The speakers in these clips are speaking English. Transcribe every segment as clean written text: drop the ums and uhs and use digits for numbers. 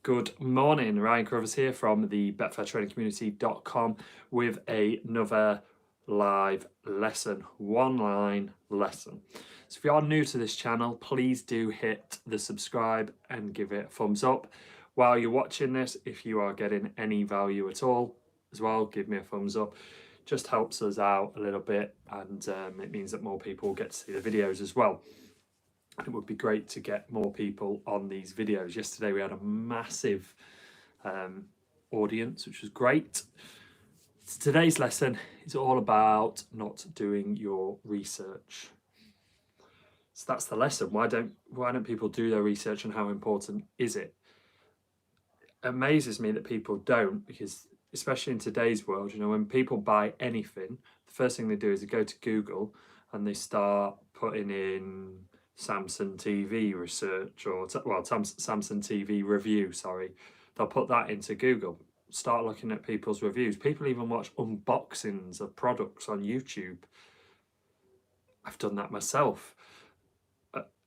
Good morning, Ryan Carruthers here from the Betfair Trading Community.com with another live lesson, one line lesson. So if you are new to this channel, please do hit the subscribe and give it a thumbs up. While you're watching this, if you are getting any value at all as well, give me a thumbs up. Just helps us out a little bit, and it means that more people get to see the videos as well. It would be great to get more people on these videos. Yesterday we had a massive audience, which was great. Today's lesson is all about not doing your research. So that's the lesson. Why don't people do their research, and how important is it? It amazes me that people don't, because especially in today's world, you know, when people buy anything, the first thing they do is they go to Google and they start putting in Samsung TV research, or Samsung TV review, sorry. They'll put that into Google, start looking at people's reviews. People even watch unboxings of products on YouTube. I've done that myself,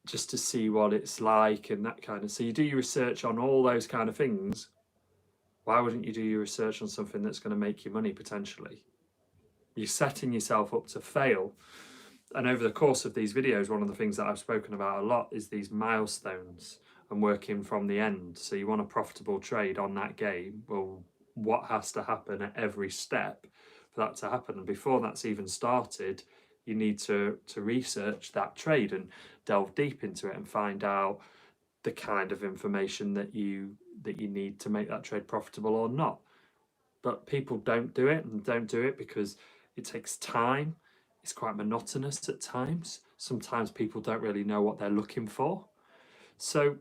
just to see what it's like and that kind of. So you do your research on all those kind of things. Why wouldn't you do your research on something that's going to make you money potentially? You're setting yourself up to fail. And over the course of these videos, one of the things that I've spoken about a lot is these milestones and working from the end. So you want a profitable trade on that game. Well, what has to happen at every step for that to happen? And before that's even started, you need to research that trade and delve deep into it and find out the kind of information that you need to make that trade profitable or not. But people don't do it, and don't do it because it takes time. It's quite monotonous at times. Sometimes people don't really know what they're looking for. So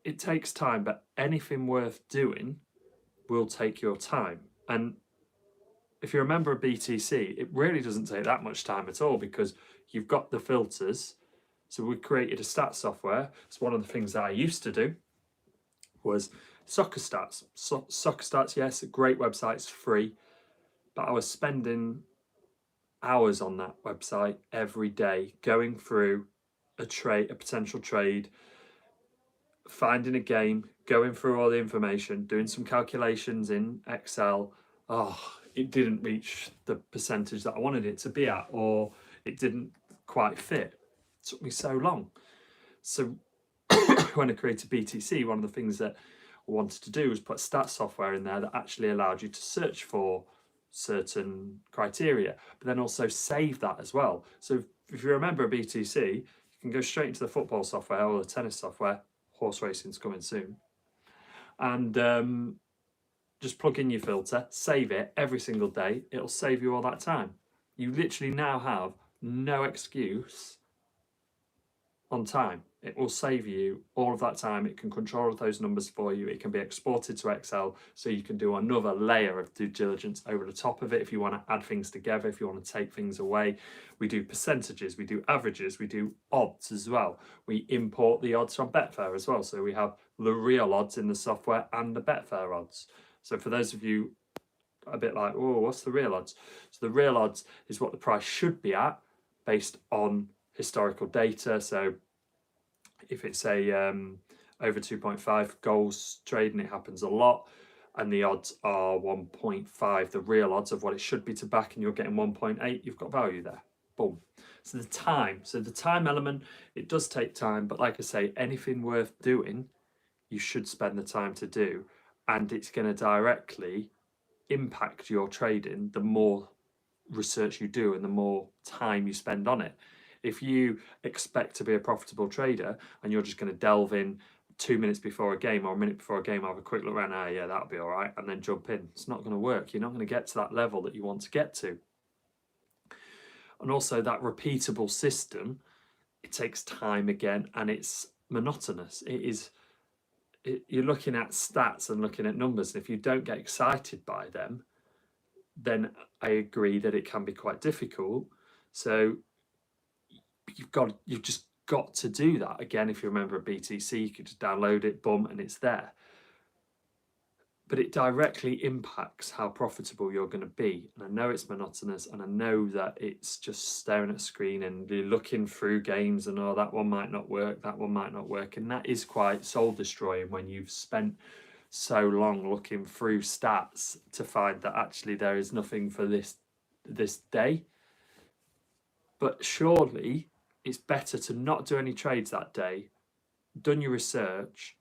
it takes time, but anything worth doing will take your time. And if you're a member of BTC, it really doesn't take that much time at all, because you've got the filters. So we created a stats software. It's one of the things that I used to do was Soccer Stats. Soccer Stats, yes, a great website, it's free, but I was spending hours on that website every day, going through a potential trade, finding a game, going through all the information, doing some calculations in Excel. It didn't reach the percentage that I wanted it to be at, or it didn't quite fit. It took me so long. So when I created BTC, one of the things that I wanted to do was put stats software in there that actually allowed you to search for certain criteria, but then also save that as well. So if you remember BTC, you can go straight into the football software or the tennis software. Horse racing's coming soon, and just plug in your filter, save it every single day. It'll save you all that time. You literally now have no excuse on time. It will save you all of that time. It can control those numbers for you. It can be exported to Excel, so you can do another layer of due diligence over the top of it if you want to add things together, if you want to take things away. We do percentages, we do averages, we do odds as well. We import the odds from Betfair as well. So we have the real odds in the software and the Betfair odds. So for those of you a bit like, oh, what's the real odds? So the real odds is what the price should be at based on historical data. So if it's a over 2.5 goals trade, and it happens a lot, and the odds are 1.5, the real odds of what it should be to back, and you're getting 1.8, you've got value there. Boom. So the time element, it does take time, but like I say, anything worth doing, you should spend the time to do, and it's going to directly impact your trading the more research you do and the more time you spend on it. If you expect to be a profitable trader and you're just going to delve in 2 minutes before a game or a minute before a game, have a quick look around, yeah, that'll be all right, and then jump in, it's not going to work. You're not going to get to that level that you want to get to. And also that repeatable system, it takes time again, and it's monotonous. You're looking at stats and looking at numbers, and if you don't get excited by them, then I agree that it can be quite difficult. So you've just got to do that. Again, if you're a member of BTC, you could just download it, boom, and it's there. but it directly impacts how profitable you're going to be. And I know it's monotonous, and I know that it's just staring at a screen and you're looking through games and, oh, that one might not work, that one might not work. And that is quite soul destroying when you've spent so long looking through stats to find that actually there is nothing for this day. But surely it's better to not do any trades that day, done your research,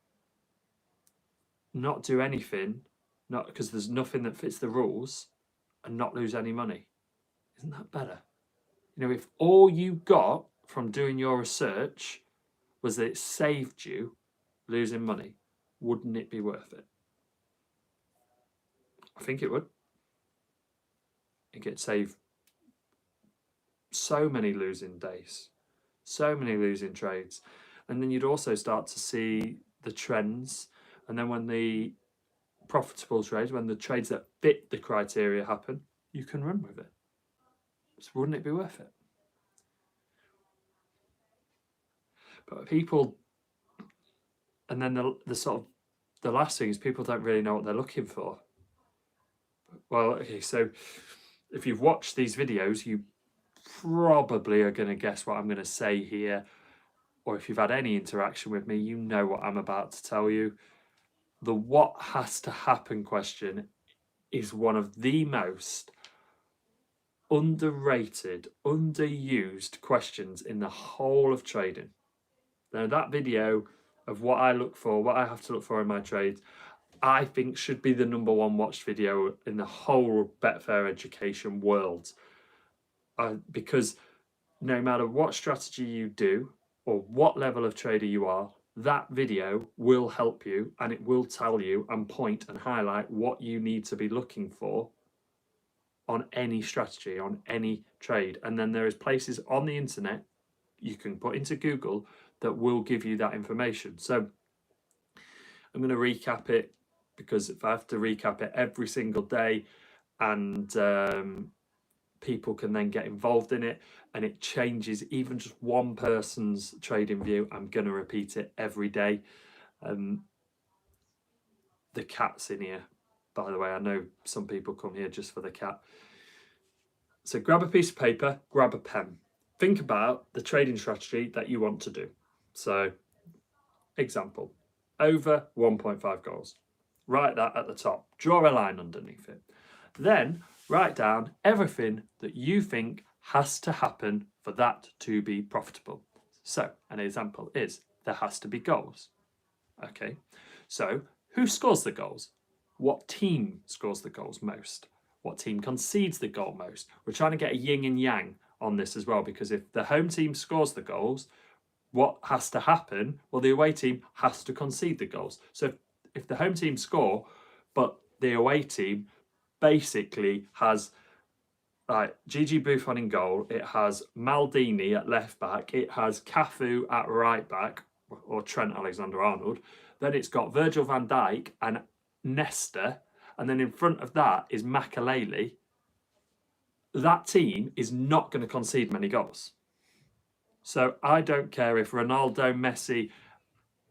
not do anything, not because there's nothing that fits the rules, and not lose any money. Isn't that better? You know, if all you got from doing your research was that it saved you losing money, wouldn't it be worth it? I think it would. It could save so many losing days, so many losing trades. And then you'd also start to see the trends. And then when the profitable trades, when the trades that fit the criteria happen, you can run with it. So wouldn't it be worth it? But people, and then the sort of the last thing is people don't really know what they're looking for. Well, okay, so if you've watched these videos, you probably are going to guess what I'm going to say here. Or if you've had any interaction with me, you know what I'm about to tell you. The what has to happen question is one of the most underrated, underused questions in the whole of trading. Now, that video of what I look for, what I have to look for in my trades, I think should be the #1 watched video in the whole Betfair education world. Because no matter what strategy you do or what level of trader you are, that video will help you, and it will tell you and point and highlight what you need to be looking for on any strategy, on any trade. And then there is places on the internet you can put into Google that will give you that information. So I'm going to recap it, because if I have to recap it every single day, and people can then get involved in it, and it changes even just one person's trading view, I'm going to repeat it every day. The cat's in here, by the way. I know some people come here just for the cat. So grab a piece of paper, grab a pen. Think about the trading strategy that you want to do. So, example, over 1.5 goals. Write that at the top. Draw a line underneath it. Then write down everything that you think has to happen for that to be profitable. So an example is there has to be goals. Okay, so who scores the goals? What team scores the goals most? What team concedes the goal most? We're trying to get a yin and yang on this as well, because if the home team scores the goals, what has to happen? Well, the away team has to concede the goals. So if the home team score, but the away team basically has Gigi Buffon in goal, it has Maldini at left back, it has Cafu at right back, or Trent Alexander-Arnold, then it's got Virgil van Dijk and Nesta, and then in front of that is Makelele. That team is not going to concede many goals. So I don't care if Ronaldo, Messi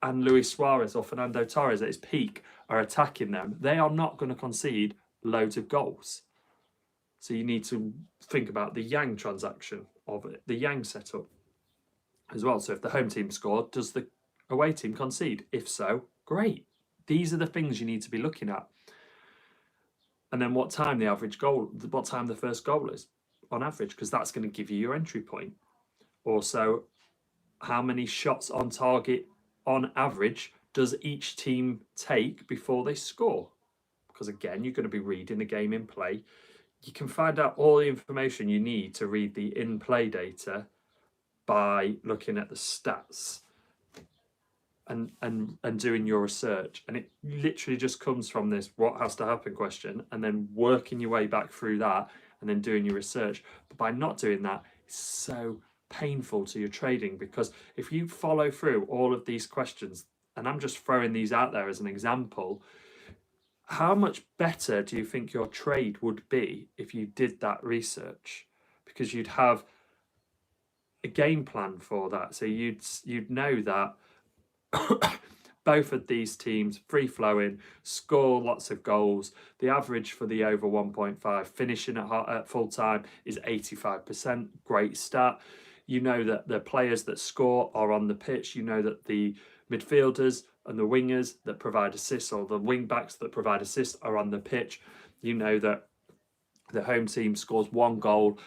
and Luis Suarez or Fernando Torres at his peak are attacking them. They are not going to concede loads of goals. So you need to think about the yang transaction of it, the yang setup as well. So if the home team scored, does the away team concede? If so, great. These are the things you need to be looking at. And then what time the average goal, what time the first goal is on average, because that's going to give you your entry point. Also, how many shots on target on average does each team take before they score? Because again, you're going to be reading the game in play. You can find out all the information you need to read the in-play data by looking at the stats and doing your research. And it literally just comes from this what has to happen question, and then working your way back through that and then doing your research. But by not doing that, it's so painful to your trading, because if you follow through all of these questions, and I'm just throwing these out there as an example, how much better do you think your trade would be if you did that research? Because you'd have a game plan for that. So you'd know that Both of these teams, free-flowing, score lots of goals. The average for the over 1.5 finishing at full-time is 85%. Great stat. You know that the players that score are on the pitch. You know that the midfielders and the wingers that provide assists, or the wing-backs that provide assists, are on the pitch. You know that the home team scores 1 goal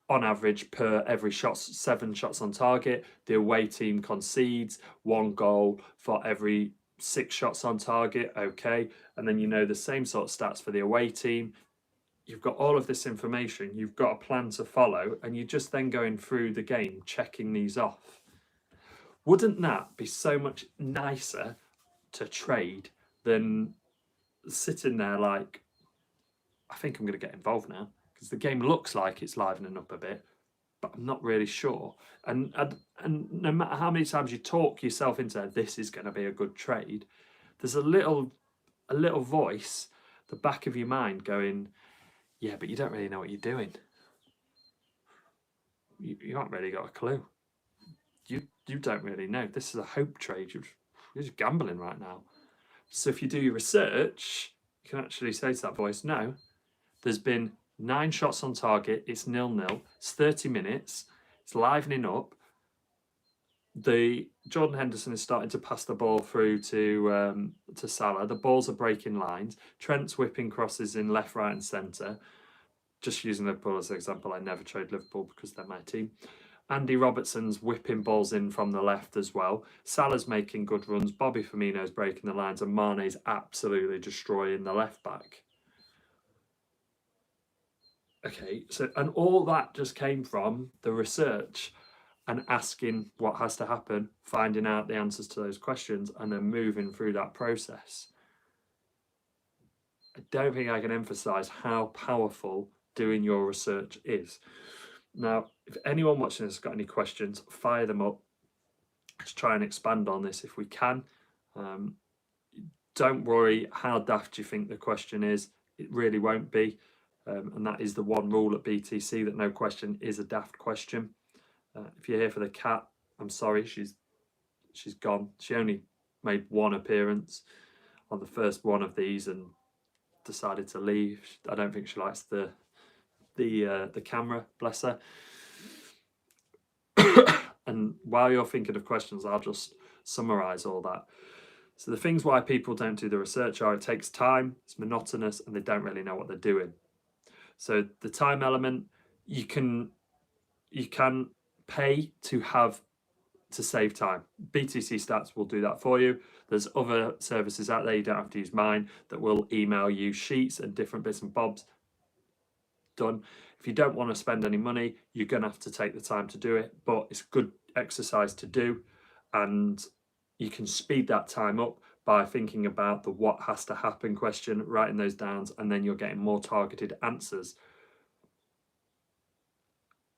on average per every 7 shots on target. The away team concedes 1 goal for every 6 shots on target. Okay, and then you know the same sort of stats for the away team. You've got all of this information, you've got a plan to follow, and you're just then going through the game checking these off. Wouldn't that be so much nicer to trade than sitting there like, I think I'm going to get involved now, because the game looks like it's livening up a bit, but I'm not really sure. And no matter how many times you talk yourself into this is going to be a good trade, there's a little voice, the back of your mind, going, yeah, but you don't really know what you're doing. You haven't really got a clue. You don't really know. This is a hope trade. You're just gambling right now. So if you do your research, you can actually say to that voice, no, there's been 9 shots on target, it's 0-0, it's 30 minutes, it's livening up. Jordan Henderson is starting to pass the ball through to Salah. The balls are breaking lines. Trent's whipping crosses in left, right and centre. Just using Liverpool as an example, I never trade Liverpool because they're my team. Andy Robertson's whipping balls in from the left as well. Salah's making good runs. Bobby Firmino's breaking the lines, and Mane's absolutely destroying the left back. Okay, so, and all that just came from the research and asking what has to happen, finding out the answers to those questions, and then moving through that process. I don't think I can emphasize how powerful doing your research is. Now, if anyone watching this has got any questions, fire them up. Let's try and expand on this if we can. Don't worry how daft you think the question is. It really won't be. And that is the one rule at BTC, that no question is a daft question. If you're here for the cat, I'm sorry, she's gone. She only made 1 appearance on the first one of these and decided to leave. I don't think she likes the camera, bless her. And while you're thinking of questions, I'll just summarize all that. So the things why people don't do the research are: it takes time, it's monotonous, and they don't really know what they're doing. So the time element, you can pay to save time. BTC Stats will do that for you. There's other services out there, you don't have to use mine, that will email you sheets and different bits and bobs. Done. If you don't want to spend any money, you're going to have to take the time to do it, but it's good exercise to do, and you can speed that time up by thinking about the what has to happen question, writing those down, and then you're getting more targeted answers,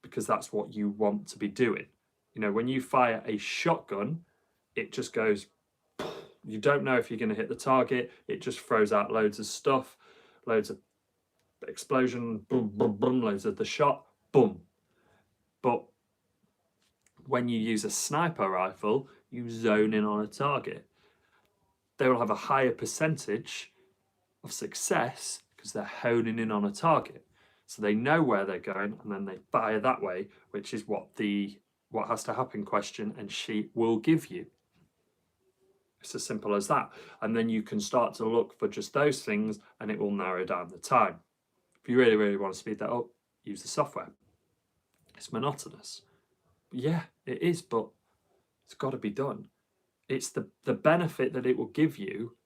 because that's what you want to be doing. You know, when you fire a shotgun, it just goes, you don't know if you're going to hit the target. It just throws out loads of stuff, loads of explosion, boom, boom, boom, loads of the shot, boom. But when you use a sniper rifle, you zone in on a target. They will have a higher percentage of success because they're honing in on a target. So they know where they're going, and then they fire that way, which is what the what has to happen question and sheet will give you. It's as simple as that. And then you can start to look for just those things, and it will narrow down the time. If you really, really want to speed that up, use the software. It's monotonous. Yeah, it is, but it's got to be done. It's the benefit that it will give you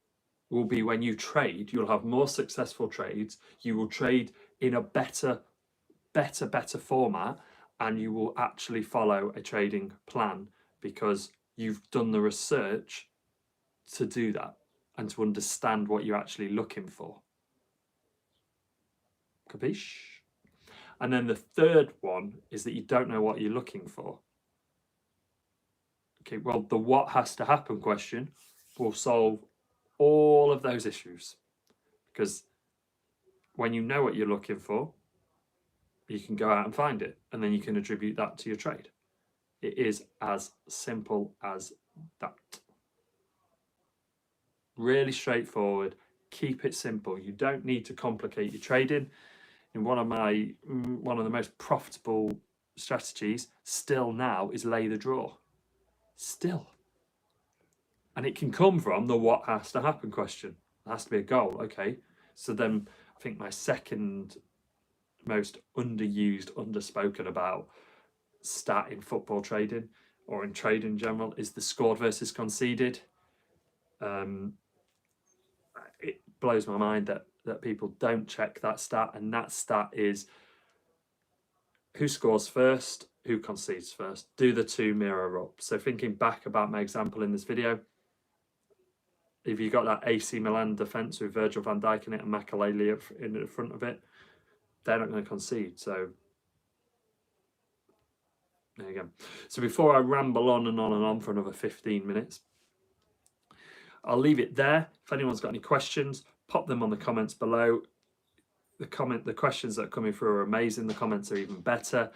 will be when you trade, you'll have more successful trades. You will trade in a better format, and you will actually follow a trading plan because you've done the research to do that and to understand what you're actually looking for. Capiche? And then the third one is that you don't know what you're looking for. Okay, well, the what has to happen question will solve all of those issues, because when you know what you're looking for, you can go out and find it, and then you can attribute that to your trade. It is as simple as that. Really straightforward. Keep it simple. You don't need to complicate your trading. And one of the most profitable strategies still now is lay the draw. Still. And it can come from the what has to happen question. There has to be a goal. Okay. So then I think my second most underused, underspoken about stat in football trading or in trade in general is the scored versus conceded. It blows my mind that people don't check that stat, and that stat is who scores first, who concedes first. Do the two mirror up? So thinking back about my example in this video, if you got that AC Milan defence with Virgil van Dijk in it and Makelele in the front of it, they're not going to concede. So there you go. So before I ramble on and on and on for another 15 minutes, I'll leave it there. If anyone's got any questions, pop them on the comments below. The questions that are coming through are amazing. The comments are even better.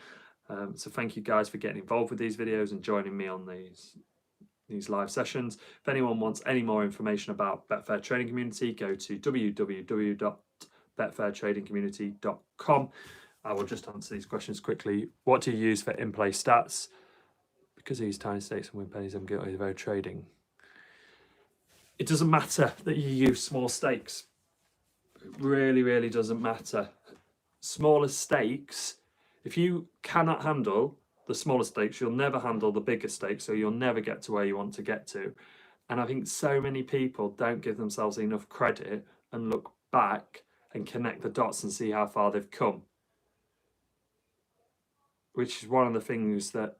So thank you guys for getting involved with these videos and joining me on these live sessions. If anyone wants any more information about Betfair Trading Community, go to www.betfairtradingcommunity.com. I will just answer these questions quickly. What do you use for in-play stats? Because I use tiny stakes and win pennies, I'm guilty of trading. It doesn't matter that you use small stakes. It really, really doesn't matter. Smaller stakes, if you cannot handle the smaller stakes, you'll never handle the bigger stakes, so you'll never get to where you want to get to. And I think so many people don't give themselves enough credit and look back and connect the dots and see how far they've come. Which is one of the things that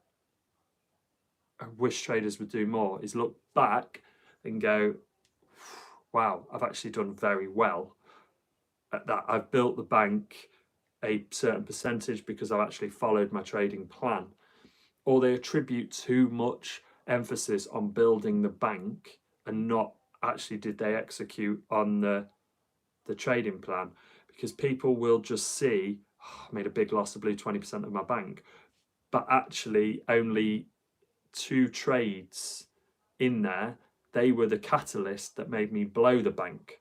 I wish traders would do more, is look back and go, wow, I've actually done very well at that. I've built the bank a certain percentage because I've actually followed my trading plan. Or they attribute too much emphasis on building the bank and not actually did they execute on the trading plan, because people will just see, oh, I made a big loss, I blew 20% of my bank, but actually only 2 trades in there, they were the catalyst that made me blow the bank.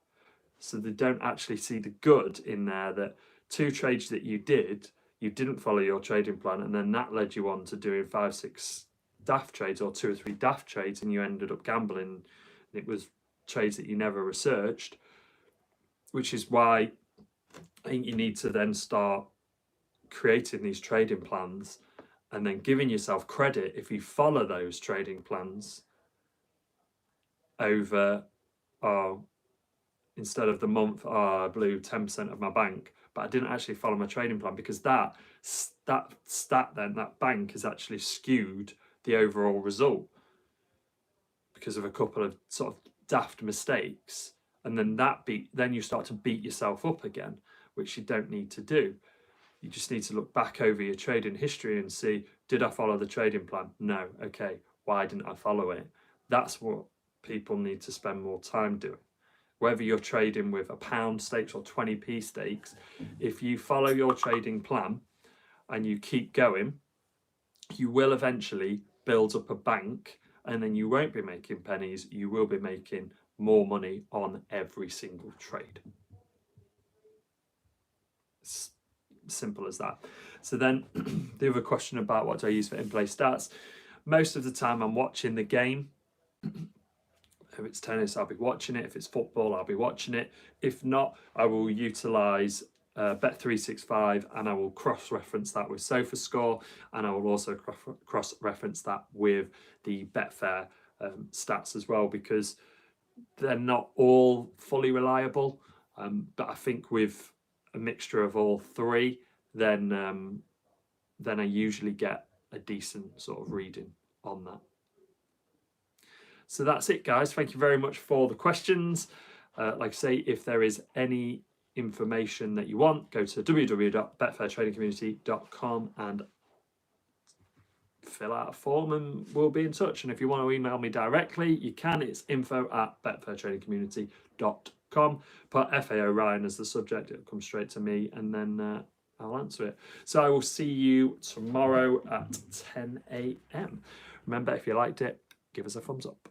So they don't actually see the good in there, that 2 trades that you didn't follow your trading plan, and then that led you on to doing 5, 6 daft trades or 2 or 3 daft trades, and you ended up gambling. It was trades that you never researched, which is why I think you need to then start creating these trading plans and then giving yourself credit if you follow those trading plans over, instead of the month, I blew 10% of my bank, but I didn't actually follow my trading plan, because that stat then, that bank has actually skewed the overall result because of a couple of sort of daft mistakes. And then then you start to beat yourself up again, which you don't need to do. You just need to look back over your trading history and see, did I follow the trading plan? No. Okay. Why didn't I follow it? That's what people need to spend more time doing. Whether you're trading with £1 stakes or 20p stakes, if you follow your trading plan and you keep going, you will eventually build up a bank, and then you won't be making pennies, you will be making more money on every single trade. It's simple as that. So then the other question about what do I use for in-play stats, most of the time I'm watching the game. If it's tennis, I'll be watching it. If it's football, I'll be watching it. If not, I will utilise Bet365, and I will cross-reference that with SofaScore, and I will also cross-reference that with the Betfair stats as well, because they're not all fully reliable. But I think with a mixture of all 3, then I usually get a decent sort of reading on that. So that's it, guys. Thank you very much for the questions. Like I say, if there is any information that you want, go to www.betfairtradingcommunity.com and fill out a form and we'll be in touch. And if you want to email me directly, you can. It's info@betfairtradingcommunity.com. Put FAO Ryan as the subject, it'll come straight to me, and then I'll answer it. So I will see you tomorrow at 10 a.m. Remember, if you liked it, give us a thumbs up.